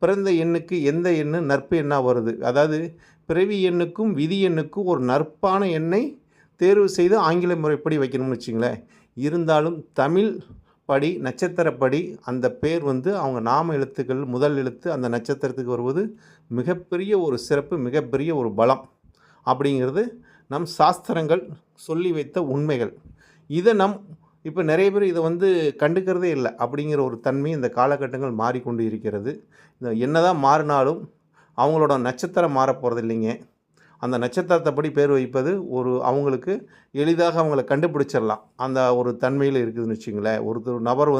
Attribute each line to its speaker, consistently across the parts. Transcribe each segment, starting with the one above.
Speaker 1: பிறந்த எண்ணுக்கு எந்த எண்ணு நற்பு எண்ணாக வருது. அதாவது பிறவி எண்ணுக்கும் விதி எண்ணுக்கும் ஒரு நற்பான எண்ணை தேர்வு செய்து ஆங்கில முறைப்படி வைக்கணும்னு வச்சுங்களேன். இருந்தாலும் தமிழ் படி நட்சத்திரப்படி அந்த பேர் அவங்க நாம எழுத்துக்கள் முதல் எழுத்து அந்த நட்சத்திரத்துக்கு வருவது மிகப்பெரிய ஒரு சிறப்பு, மிகப்பெரிய ஒரு பலம் அப்படிங்கிறது நம் சாஸ்திரங்கள் சொல்லி வைத்த உண்மைகள். இதை இப்போ நிறைய பேர் இதை கண்டுக்கிறதே இல்லை அப்படிங்கிற ஒரு தன்மை இந்த காலகட்டங்கள் மாறிக்கொண்டு இருக்கிறது. என்னதான் மாறினாலும் அவங்களோட நட்சத்திரம் மாறப்போகிறது இல்லைங்க. அந்த நட்சத்திரத்தைப்படி பேர் வைப்பது அவங்களுக்கு எளிதாக அவங்கள கண்டுபிடிச்சிடலாம். அந்த ஒரு தன்மையில் இருக்குதுன்னு வச்சுங்களேன். ஒரு நபர்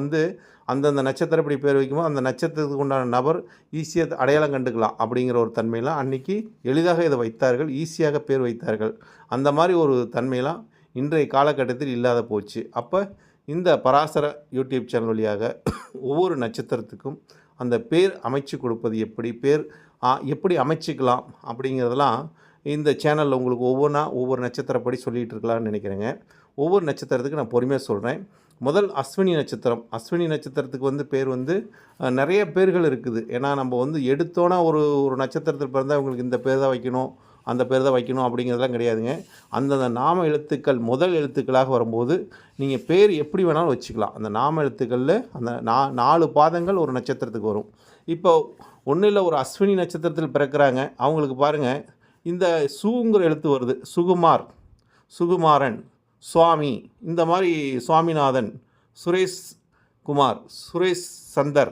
Speaker 1: அந்தந்த நட்சத்திரப்படி பேர் வைக்கும்போது அந்த நட்சத்திரத்துக்கு உண்டான நபர் ஈஸியாக அடையாளம் கண்டுக்கலாம் அப்படிங்கிற ஒரு தன்மையெல்லாம் அன்றைக்கி எளிதாக இதை வைத்தார்கள், ஈஸியாக பேர் வைத்தார்கள். அந்த மாதிரி ஒரு தன்மையெல்லாம் இன்றைய காலகட்டத்தில் இல்லாத போச்சு. அப்போ இந்த பராசர யூடியூப் சேனல் வழியாக ஒவ்வொரு நட்சத்திரத்துக்கும் அந்த பேர் அமைச்சு கொடுப்பது எப்படி அமைச்சிக்கலாம் அப்படிங்கிறதெல்லாம் இந்த சேனலில் உங்களுக்கு ஒவ்வொரு நட்சத்திரப்படி சொல்லிகிட்டு இருக்கலாம்னு நினைக்கிறேங்க. ஒவ்வொரு நட்சத்திரத்துக்கு நான் பொறுமையாக சொல்கிறேன். முதல் அஸ்வினி நட்சத்திரம். அஸ்வினி நட்சத்திரத்துக்கு பேர் நிறைய பேர்கள் இருக்குது. ஏன்னா நம்ம எடுத்தோன்னா ஒரு நட்சத்திரத்தில் பிறந்தால் அவங்களுக்கு இந்த பேர் தான் வைக்கணும், அந்த பேர் தான் வைக்கணும் அப்படிங்கிறதெல்லாம் கிடையாதுங்க. அந்தந்த நாம எழுத்துக்கள் முதல் எழுத்துக்களாக வரும்போது நீங்கள் பேர் எப்படி வேணாலும் வச்சுக்கலாம். அந்த நாம எழுத்துக்களில் அந்த 4 பாதங்கள் ஒரு நட்சத்திரத்துக்கு வரும். இப்போ ஒன்றும் இல்லை, ஒரு அஸ்வினி நட்சத்திரத்தில் பிறக்கிறாங்க, அவங்களுக்கு பாருங்கள் இந்த சுங்கிற எழுத்து வருது. சுகுமார், சுகுமாரன், சுவாமி, இந்த மாதிரி சுவாமிநாதன், சுரேஷ் குமார், சுரேஷ் சந்தர்,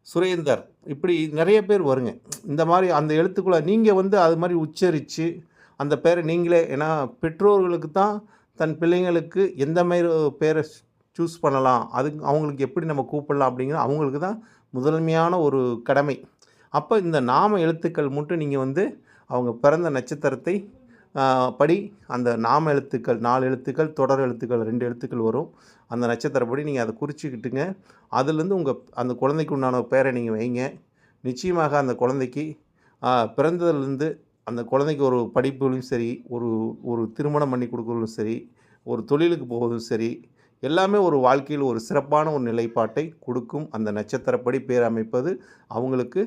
Speaker 1: சுரேந்தர், இப்படி நிறைய பேர் வருங்க. இந்த மாதிரி அந்த எழுத்துக்குள்ளே நீங்கள் அது மாதிரி உச்சரித்து அந்த பேரை நீங்களே, ஏன்னா பெற்றோர்களுக்கு தான் தன் பிள்ளைங்களுக்கு எந்த மாதிரி பேரை சூஸ் பண்ணலாம், அவங்களுக்கு எப்படி நம்ம கூப்பிடலாம் அப்படிங்கிற அவங்களுக்கு தான் முதன்மையான ஒரு கடமை. அப்போ இந்த நாம எழுத்துக்கள் மட்டும் நீங்கள் அவங்க பிறந்த நட்சத்திரத்தை படி அந்த நாம எழுத்துக்கள் 4 எழுத்துக்கள், தொடர் எழுத்துக்கள் 2 எழுத்துக்கள் வரும். அந்த நட்சத்திரப்படி நீங்கள் அதை குறிச்சிக்கிட்டுங்க. அதுலேருந்து அந்த குழந்தைக்கு உண்டான பேரை நீங்கள் வைங்க. நிச்சயமாக அந்த குழந்தைக்கு பிறந்ததுலேருந்து அந்த குழந்தைக்கு ஒரு படிப்புலையும் சரி, ஒரு திருமணம் பண்ணி கொடுக்குறதும் சரி, ஒரு தொழிலுக்கு போவதும் சரி, எல்லாமே ஒரு வாழ்க்கையில் ஒரு சிறப்பான ஒரு நிலைப்பாட்டை கொடுக்கும். அந்த நட்சத்திரப்படி பேர் அமைப்பது அவங்களுக்கு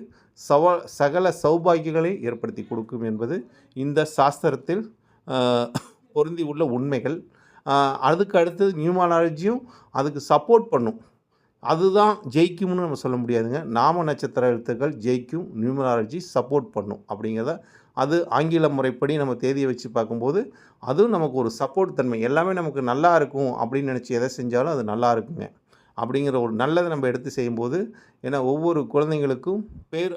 Speaker 1: சகல சௌபாகியங்களை ஏற்படுத்தி கொடுக்கும் என்பது இந்த சாஸ்திரத்தில் பொருந்தி உள்ள உண்மைகள். அதுக்கு அடுத்தது நியூமராலஜியும் அதுக்கு சப்போர்ட் பண்ணும். அதுதான் ஜெயிக்கும்னு நம்ம சொல்ல முடியாதுங்க. நாம நட்சத்திர எழுத்துக்கள் ஜெயிக்கும், நியூமராலஜி சப்போர்ட் பண்ணும் அப்படிங்கிறத அது ஆங்கில முறைப்படி நம்ம தேதியை வச்சு பார்க்கும்போது அதுவும் நமக்கு ஒரு சப்போர்ட் தன்மை. எல்லாமே நமக்கு நல்லா இருக்கும் அப்படின்னு நினச்சி எதை செஞ்சாலும் அது நல்லா இருக்குங்க அப்படிங்கிற ஒரு நல்லதை நம்ம எடுத்து செய்யும்போது, ஏன்னா ஒவ்வொரு குழந்தைங்களுக்கும் பேர்